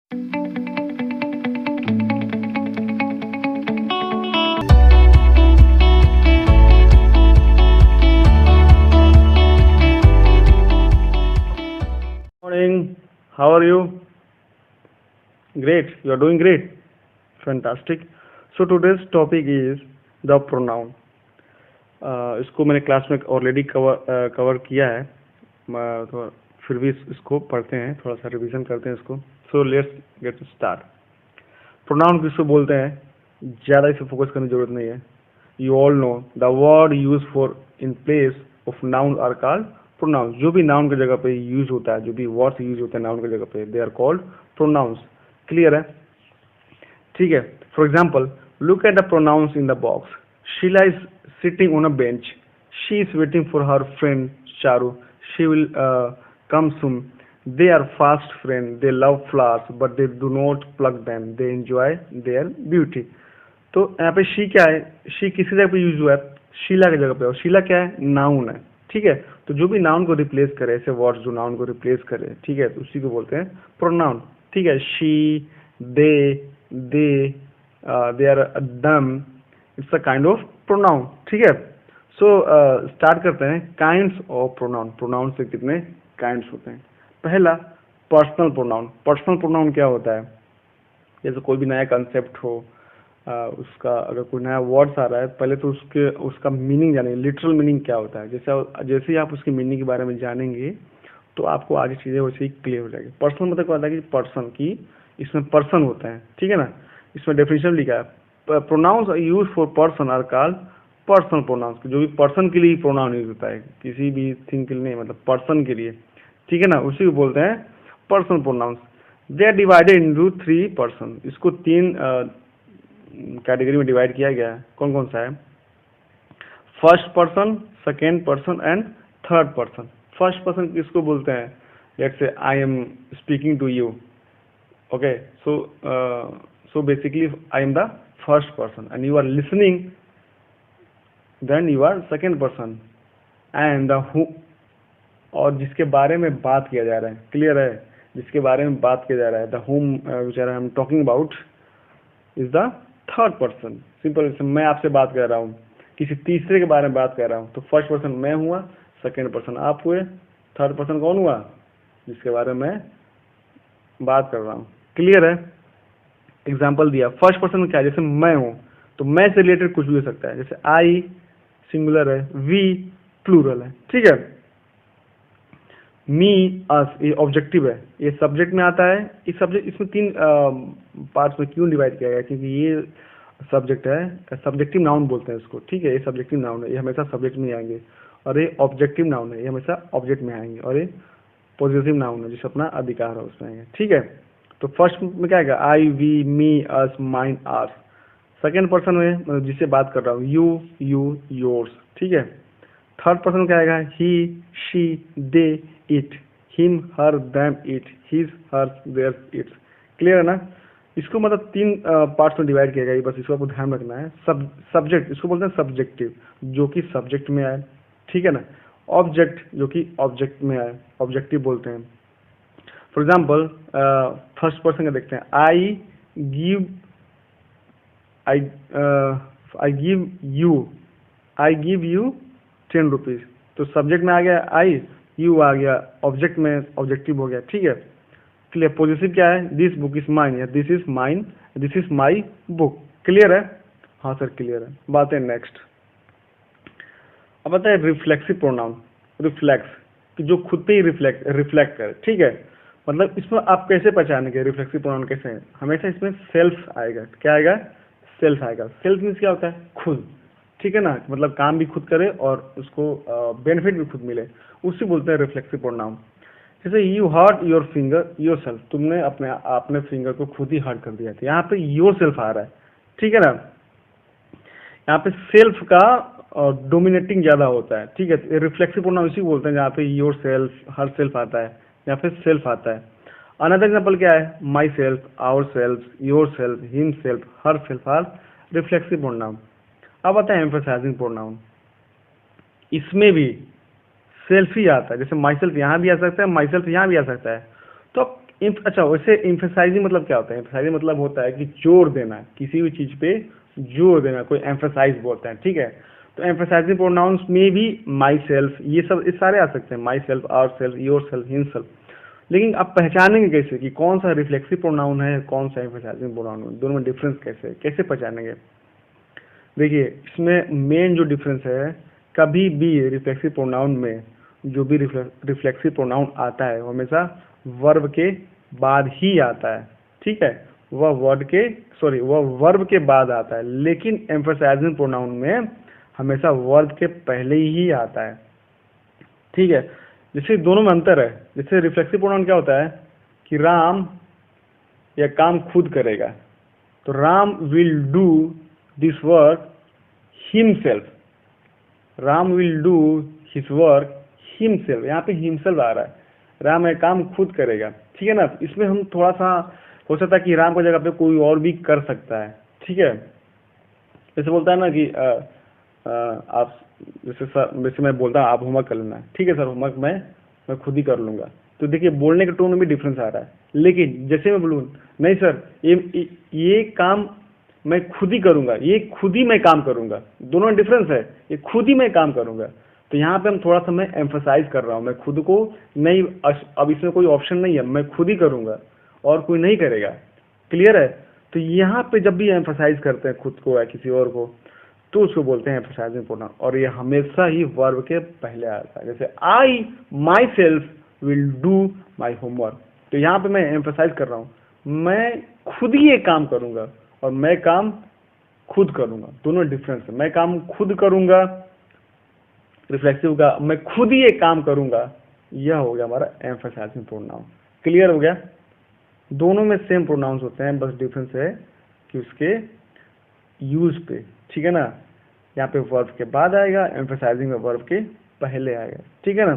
Morning. How are you? Great. You are doing great. Fantastic. So today's topic is the pronoun. इसको मैंने class में already cover किया है। तो फिर भी इसको पढ़ते हैं, थोड़ा सा रिवीजन करते हैं इसको। So let's get start. Pronoun किसको बोलते हैं? ज़्यादा इसे फोकस करने की जरूरत नहीं है। You all know the word use for in place of noun are called pronouns. जो भी नाउन की जगह पे यूज होता है, जो भी वर्ड्स यूज होते हैं नाउन की जगह पे, they are called pronouns. Clear है? ठीक है। For example, look at the pronouns in the box. Sheela is sitting on a bench. She is waiting for her friend Charu. She will come soon. They are fast friends. They love flowers, but they do not pluck them. They enjoy their beauty. तो यहाँ पे she क्या है? She किसी जगह पे use हुआ है? शीला की जगह पे। और शीला क्या है? नाउन है। ठीक है। तो जो भी नाउन को रिप्लेस करे, ऐसे वर्ड्स जो नाउन को रिप्लेस करे, ठीक है, तो उसी को बोलते हैं प्रोनाउन। ठीक है। शी, दे आर दम, it's a kind of pronoun. ठीक है। सो स्टार्ट करते हैं। Kinds of pronoun. प्रोनाउन से कितने काइंड्स होते हैं? पहला, पर्सनल प्रोनाउन। पर्सनल प्रोनाउन क्या होता है? जैसे कोई भी नया कंसेप्ट हो, उसका अगर कोई नया वर्ड्स आ रहा है, पहले तो उसका मीनिंग जानेंगे, लिटरल मीनिंग क्या होता है। जैसे ही आप उसकी मीनिंग के बारे में जानेंगे तो आपको आगे चीज़ें वैसे ही क्लियर हो जाएगी। पर्सनल मतलब क्या होता है कि पर्सन की, इसमें पर्सन होता है। ठीक है ना। इसमें डेफिनेशन लिखा है, pronouns use for person are called personal pronouns. जो भी पर्सन के लिए प्रोनाउन यूज होता है, किसी भी थिंग के लिए नहीं, मतलब पर्सन के लिए। ठीक है ना, उसी को बोलते हैं personal pronouns. They are divided into 3 person. इसको 3 कैटेगरी में डिवाइड किया गया है। कौन कौन सा है? First person, second person and third person. First person किसको बोलते हैं? Let's say I am speaking to you. Okay, so basically I am the first person and you are listening, then you are second person. And the who, और जिसके बारे में बात किया जा रहा है, क्लियर है, जिसके बारे में बात किया जा रहा है, the home which I am talking about is the third person. Simple, मैं आपसे बात कर रहा हूँ, किसी तीसरे के बारे में बात कर रहा हूँ, तो फर्स्ट पर्सन मैं हुआ, सेकेंड पर्सन आप हुए, थर्ड पर्सन कौन हुआ? जिसके बारे में मैं बात कर रहा हूँ। क्लियर है? एग्जाम्पल दिया। फर्स्ट पर्सन में क्या है? जैसे मैं हूँ, तो मैं से रिलेटेड कुछ भी हो सकता है। जैसे आई सिंगुलर है, वी प्लूरल है। ठीक है। मी, अस, ये ऑब्जेक्टिव है, ये सब्जेक्ट में आता है। इस सब्जेक्ट, इसमें 3 पार्ट्स में क्यों डिवाइड किया गया? क्योंकि ये सब्जेक्ट है, सब्जेक्टिव नाउन बोलते हैं इसको। ठीक है। ये सब्जेक्टिव नाउन है, ये हमेशा सब्जेक्ट में आएंगे। और ये ऑब्जेक्टिव नाउन है, ये हमेशा ऑब्जेक्ट में आएंगे। और ये पॉजिटिव नाउन है, जिसे अपना अधिकार है उसमें आएंगे। ठीक है। तो फर्स्ट में क्या आएगा? I, we, me, us, mine, ours. Second person में मतलब जिससे बात कर रहा हूँ, यू, योर्स। ठीक है। थर्ड पर्सन में क्या आएगा? He, she, they, it, him, her, them, it, his, her, theirs, its. Clear है ना? इसको मतलब 3 पार्ट्स में डिवाइड किया गया है, बस इसको आपको ध्यान रखना है। सब्जेक्ट, इसको बोलते हैं सब्जेक्टिव, जो कि सब्जेक्ट में आए। ठीक है ना। ऑब्जेक्ट, जो कि ऑब्जेक्ट में आए, ऑब्जेक्टिव बोलते हैं। फॉर एग्जाम्पल, फर्स्ट पर्सन का देखते हैं। I give, I give you 10 rupees. तो सब्जेक्ट में आ गया आई, यू आ गया ऑब्जेक्ट में, ऑब्जेक्टिव हो गया। ठीक है। क्लियर? पॉजिटिव क्या है? दिस बुक इज माइन, या this is mine, this is my book. Clear है? हाँ सर क्लियर है। बात है नेक्स्ट। अब आता है रिफ्लेक्सिव प्रोनाउन। रिफ्लेक्स, कि जो खुद पे ही रिफ्लेक्ट करे। ठीक है। मतलब इसमें आप कैसे पहचानेंगे रिफ्लेक्सिव प्रोनाउन कैसे है? हमेशा इसमें सेल्फ आएगा। क्या आएगा? सेल्फ आएगा। सेल्फ मीन्स क्या होता है? खुद। ठीक है ना। मतलब काम भी खुद करे और उसको बेनिफिट भी खुद मिले, उसी बोलते हैं रिफ्लेक्सिव प्रोनाउन। जैसे you hurt your finger yourself, तुमने अपने फिंगर को खुद ही हर्ट कर दिया था। यहाँ पे योर सेल्फ आ रहा है। ठीक है ना। यहाँ पे सेल्फ का डोमिनेटिंग ज्यादा होता है। ठीक है। रिफ्लेक्सिव प्रोनाउन इसी बोलते हैं जहाँ पे योर सेल्फ, हर सेल्फ आता है, यहाँ पे सेल्फ आता है। अनदर एग्जाम्पल क्या है? Myself, our self, yourself, himself, herself are reflexive pronoun. अब आता है एम्फसाइजिंग प्रोनाउन। इसमें भी सेल्फ ही आता है। जैसे माई सेल्फ यहाँ भी आ सकता है, माई सेल्फ यहाँ भी आ सकता है। तो अब अच्छा, वैसे एम्फेसाइजिंग मतलब क्या होता है? एम्फेसाइजिंग मतलब होता है कि जोर देना, किसी भी चीज पे जोर देना, कोई एम्फेसाइज बोलते हैं, ठीक है। तो एम्फेसाइजिंग प्रोनाउंस में भी माई सेल्फ, ये सब इस सारे आ सकते हैं, myself, our self, yourself, himself. लेकिन आप पहचानेंगे कैसे कि कौन सा रिफ्लेक्सिव प्रोनाउन है, कौन सा एम्फेसाइजिंग प्रोनाउन है? दोनों में डिफरेंस कैसे कैसे पहचानेंगे? देखिए, इसमें मेन जो डिफरेंस है, कभी भी रिफ्लेक्सिव प्रोनाउन में जो भी रिफ्लेक्सिव प्रोनाउन आता है वो हमेशा वर्ब के बाद ही आता है, ठीक है। वह वर्ब के बाद आता है, लेकिन एम्फसाइजिंग प्रोनाउन में हमेशा वर्ब के पहले ही आता है, ठीक है। जैसे दोनों में अंतर है। जैसे रिफ्लेक्सिव प्रोनाउन क्या होता है कि राम यह काम खुद करेगा, तो Ram will do this work himself, Ram will do his work himself, यहाँ पे हिमसेल्फ आ रहा है, राम यह काम खुद करेगा, ठीक है ना। इसमें हम थोड़ा सा हो सकता है कि राम की जगह पे कोई और भी कर सकता है, ठीक है। जैसे बोलता है ना कि आप जैसे सर, जैसे मैं बोलता हूँ आप होमवर्क कर लेना, ठीक है सर, होमवर्क मैं खुद ही कर लूंगा। तो देखिए, बोलने के टोन में भी डिफरेंस आ रहा है। लेकिन जैसे मैं बोलूँ नहीं सर, ये काम मैं खुद ही करूंगा, ये खुद ही मैं काम करूंगा, दोनों में डिफरेंस है। ये खुद ही मैं काम करूंगा, तो यहाँ पे हम थोड़ा सा मैं एम्फसाइज कर रहा हूँ, मैं खुद को नहीं, अब इसमें कोई ऑप्शन नहीं है, मैं खुद ही करूंगा और कोई नहीं करेगा, क्लियर है। तो यहाँ पे जब भी एम्फसाइज करते हैं खुद को या किसी और को, तो उसको बोलते हैं एम्फसाइजिंग प्रोनाउन, और ये हमेशा ही वर्ब के पहले आता है। जैसे I myself will do my homework, तो यहाँ पे मैं एम्फसाइज कर रहा हूँ, मैं खुद ही ये काम करूंगा और मैं काम खुद करूंगा, दोनों डिफरेंस है। मैं काम खुद करूंगा, रिफ्लेक्सिव का मैं खुद ही एक काम करूंगा, यह हो गया हमारा एम्फसाइजिंग प्रोनाउन, क्लियर हो गया। दोनों में सेम प्रोनाउंस होते हैं, बस डिफरेंस है कि उसके यूज पे, ठीक है ना। यहाँ पे वर्ब के बाद आएगा, एम्फसाइजिंग में वर्ब के पहले आएगा, ठीक है ना,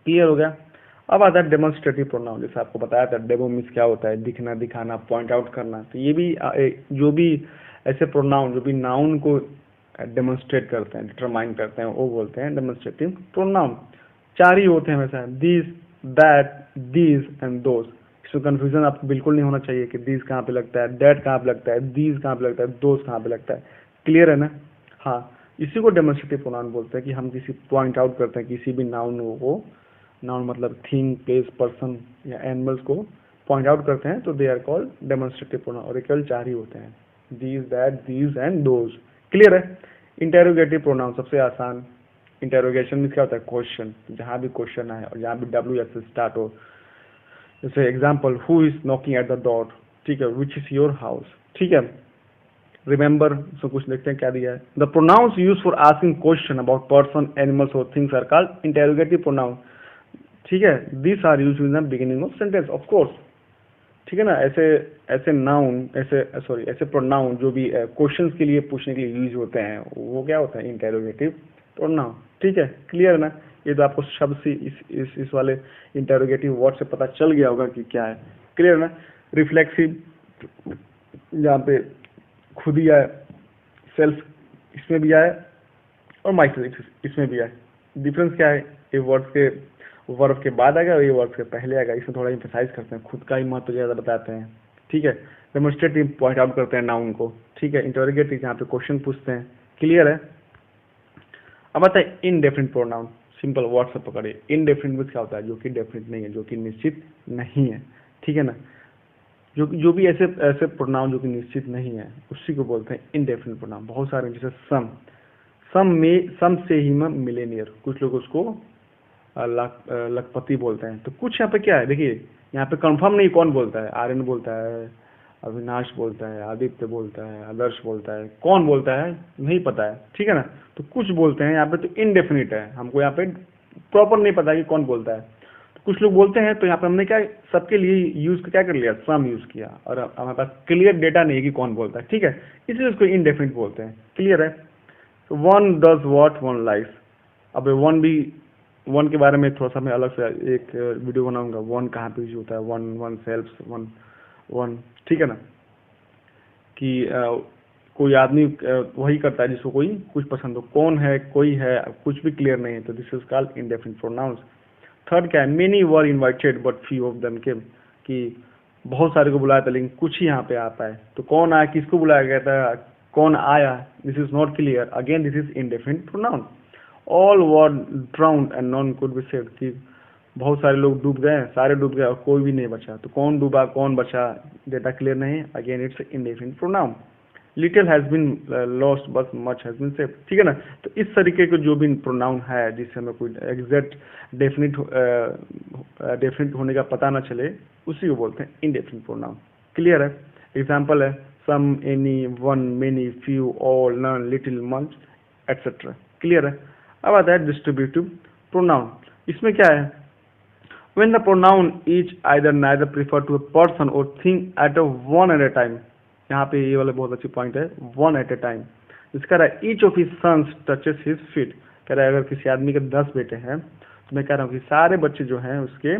क्लियर हो गया। अब आता है डेमोन्स्ट्रेटिव प्रोनाउन। जैसे आपको बताया था, डेमो मीन्स क्या होता है, दिखना, दिखाना, पॉइंट आउट करना। तो ये भी जो भी ऐसे प्रोनाउन जो भी नाउन को डेमोन्स्ट्रेट करते हैं, डिटरमाइन करते हैं, वो बोलते हैं डेमोन्स्ट्रेटिव प्रोनाउन। चार ही होते हैं हमेशा, this, that, these and those. इसमें कंफ्यूजन आपको बिल्कुल नहीं होना चाहिए कि दिस कहाँ पे लगता है, दैट कहाँ पे लगता है, दीज कहाँ पे लगता है, दोज कहाँ पे लगता है, क्लियर है ना। हाँ, इसी को डेमोन्स्ट्रेटिव प्रोनाउन बोलते हैं कि हम किसी पॉइंट आउट करते हैं किसी भी नाउन को, नाउन मतलब थिंग, प्लेस, पर्सन या एनिमल्स को पॉइंट आउट करते हैं, तो they are called demonstrative pronoun. और केवल चार ही होते हैं, these, that, these and those, clear है। इंटेरोगेटिव प्रोनाउन सबसे आसान। इंटेरोगेशन में क्या होता है, क्वेश्चन, जहाँ भी क्वेश्चन आए और जहाँ भी डब्ल्यू से स्टार्ट हो। जैसे example, who is knocking at the door, ठीक है, विच इज योर हाउस, ठीक है। रिमेंबर, सो कुछ देखते हैं क्या दिया है। The pronouns use for asking question about person, animals और things are called interrogative pronoun, ठीक है। This are use in the beginning of sentence, of course, ठीक है ना। ऐसे ऐसे नाउन, ऐसे प्रोनाउन जो भी क्वेश्चंस के लिए पूछने के लिए यूज होते हैं, वो क्या होता है, इंटेरोगेटिव प्रोनाउन, ठीक है, क्लियर है ना। ये तो आपको शब्द से इस वाले इंटेरोगेटिव वर्ड से पता चल गया होगा कि क्या है, क्लियर है ना। रिफ्लेक्सिव, जहाँ पे खुद ही आए, सेल्फ इसमें भी आए, और माई सेल्फ इसमें भी आए। डिफरेंस क्या है, ये वर्ब के बाद आएगा और ये वर्ब के पहले आएगा। इसमें थोड़ा इम्फेसाइज करते हैं, खुद का ही महत्व ज़्यादा बताते हैं, ठीक है। डेमोन्स्ट्रेटिव पॉइंट आउट करते हैं नाउन को, ठीक है। इंटरोगेटिव यहाँ पे क्वेश्चन पूछते हैं, क्लियर है। अब आता है इनडेफिनिट प्रोनाउन। सिंपल वर्ड से पकड़िए, इनडेफिनिट मीन्स क्या होता है, जो कि डेफिनिट नहीं है, जो कि निश्चित नहीं है, ठीक है ना। जो भी ऐसे ऐसे प्रोनाउन जो कि निश्चित नहीं है, उसी को बोलते हैं इनडेफिनिट प्रोनाउन। बहुत सारे, जैसे सम से ही मिलेनियर, कुछ लोग उसको लखपति बोलते हैं। तो कुछ यहाँ पे क्या है, देखिए यहाँ पे कंफर्म नहीं कौन बोलता है, आर्यन बोलता है, अविनाश बोलता है, आदित्य बोलता है, आदर्श बोलता है, कौन बोलता है नहीं पता है, ठीक है ना। तो कुछ बोलते हैं यहाँ पे, तो इनडेफिनिट है, हमको यहाँ पे प्रॉपर नहीं पता कि कौन बोलता है। तो कुछ लोग बोलते हैं, तो यहाँ पे हमने क्या सबके लिए यूज क्या कर लिया, सम यूज किया, और हमारे पास क्लियर डेटा नहीं है कि कौन बोलता है, ठीक है, इसलिए उसको इनडेफिनिट बोलते हैं, क्लियर है। तो one does what one life. अब वन के बारे में थोड़ा सा मैं अलग से एक वीडियो बनाऊंगा, वन कहाँ पे यूज होता है, वन सेल्फ, वन, ठीक है ना। कि कोई आदमी वही करता है जिसको कोई कुछ पसंद हो, कौन है, कोई है, कुछ भी क्लियर नहीं है, तो this is called indefinite pronouns. Third क्या है, many were invited but few of them came. कि बहुत सारे को बुलाया था लेकिन कुछ ही यहाँ पे आ पाए, तो कौन आया, किसको बुलाया गया था, कौन आया, this is not clear, again this is indefinite pronoun. All were ड्राउन्ड and non could be saved, कि बहुत सारे लोग डूब गए, सारे डूब गए और कोई भी नहीं बचा, तो कौन डूबा कौन बचा डेटा क्लियर नहीं, again it's indefinite pronoun. Little has been lost but much has been saved, ठीक है ना। तो इस तरीके के जो भी प्रोनाउन है जिससे हमें कोई एग्जैक्ट डेफिनिट होने का पता ना चले, उसी को बोलते हैं इंडेफिनिट प्रोनाउन। क्लियर है। एग्जाम्पल है some, any, one, many, few, all, none, little, much etcetera. Clear है। अब आता है डिस्ट्रीब्यूटिव प्रोनाउन। इसमें क्या है, when the pronoun is either neither prefer to a person or thing at a one at a time, यहाँ पे ये वाला बहुत अच्छी पॉइंट है, one at a time। इसका रहा है each of his sons touches his feet, कह रहा है अगर किसी आदमी के 10 बेटे हैं तो मैं कह रहा हूँ कि सारे बच्चे जो हैं उसके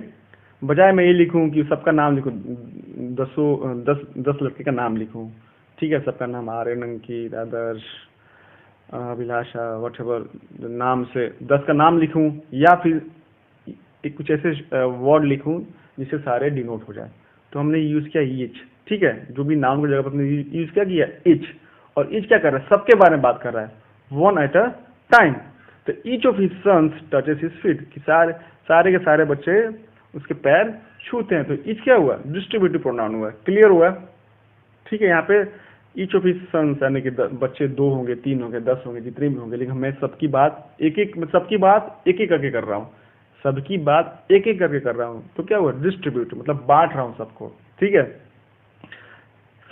बजाय मैं ये लिखूँ कि सबका नाम लिखूँ, 10 लड़के का नाम लिखूँ, ठीक है, सबका नाम आर्यन, अंकित, आदर्श, अभिलाषा, वॉटेवर नाम से 10 का नाम लिखूँ, या फिर एक कुछ ऐसे वर्ड लिखूं जिससे सारे डिनोट हो जाए, तो हमने यूज किया ईच, ठीक है, जो भी नाउन की जगह पर हमने यूज क्या किया ईच, और ईच क्या कर रहा है, सबके बारे में बात कर रहा है, वन एट अ टाइम। तो each of his sons touches his feet, कि सारे के सारे बच्चे उसके पैर छूते हैं, तो ईच क्या हुआ, डिस्ट्रीब्यूटिव प्रोनाउन हुआ। क्लियर हुआ, ठीक है। यहाँ पे ईच ऑफ हिज सन्स यानी कि बच्चे 2 होंगे, 3 होंगे, 10 होंगे, जितने भी होंगे, लेकिन मैं सबकी बात एक एक करके कर रहा हूँ, सबकी बात एक एक करके कर रहा हूँ, तो क्या हुआ, डिस्ट्रीब्यूट, मतलब बांट रहा हूँ सबको, ठीक है।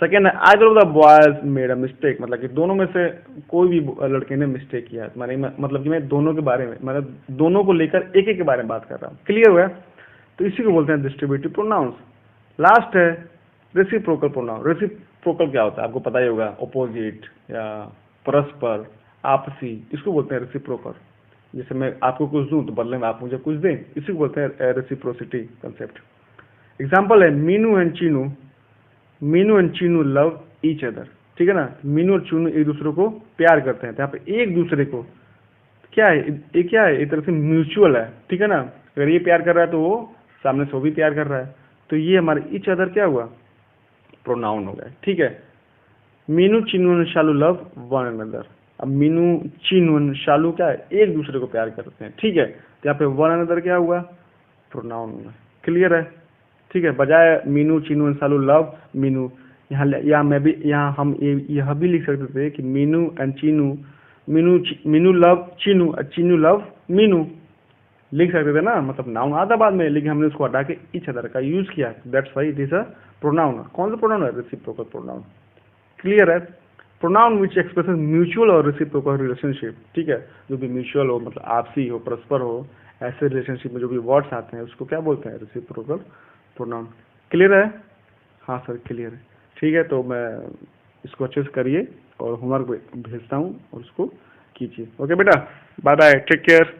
सेकेंड है either of the boys made a mistake, मतलब कि दोनों में से कोई भी लड़के ने मिस्टेक किया है, मतलब कि मैं दोनों के बारे में, मतलब दोनों को लेकर एक एक के बारे में बात कर रहा हूँ। क्लियर हुआ, तो इसी को बोलते हैं डिस्ट्रीब्यूटिव प्रोनाउंस। लास्ट है रेसिप्रोकल प्रोनाउन। रेसिप्रोकल क्या होता है आपको पता ही होगा, ऑपोजिट या परस्पर, आपसी, इसको बोलते हैं रेसिप्रोकल। जैसे मैं आपको कुछ दूं तो बदले में आप मुझे कुछ दें, इसी को बोलते हैं रेसिप्रोसिटी कंसेप्ट। एग्जांपल है Meenu and Chinu love each other, ठीक है ना। मीनू और चीनू एक दूसरे को प्यार करते हैं, तो यहाँ पे एक दूसरे को क्या है, ये क्या है, एक तरह से म्यूचुअल है, ठीक है ना। अगर ये प्यार कर रहा है तो वो सामने से वो भी प्यार कर रहा है, तो ये हमारे ईच अदर क्या हुआ, प्रोनाउन हो गया, ठीक है। Meenu Chinu and Shalu love one another. अब मीनू चीनू एंड शालू क्या है, एक दूसरे को प्यार करते हैं, ठीक है, तो यहाँ पे वन अनदर क्या हुआ, प्रोनाउन हुआ। क्लियर है, ठीक है। बजाय Meenu Chinu and Shalu love Meenu, यहाँ हम यह भी लिख सकते थे कि Meenu and Chinu, Meenu love Chinu, Chinu love Meenu, लिख सकते थे ना, मतलब नाउन आता बाद में, लेकिन हमने उसको हटा के ईच अदर का यूज किया, that's why it is a pronoun. कौन सा प्रोनाउन है, रेसिप्रोकल प्रोनाउन। क्लियर है। प्रोनाउन विच एक्सप्रेसेस म्यूचुअल और रेसिप्रोकल रिलेशनशिप, ठीक है, जो भी म्यूचुअल हो, मतलब आपसी हो, परस्पर हो, ऐसे रिलेशनशिप में जो भी वर्ड्स आते हैं उसको क्या बोलते हैं, रेसिप्रोकल प्रोनाउन। क्लियर है, हाँ सर क्लियर है, ठीक है। तो मैं इसको अच्छे से करिए और होमवर्क भेजता हूँ और उसको कीजिए। ओके बेटा, बाय बाय, टेक केयर।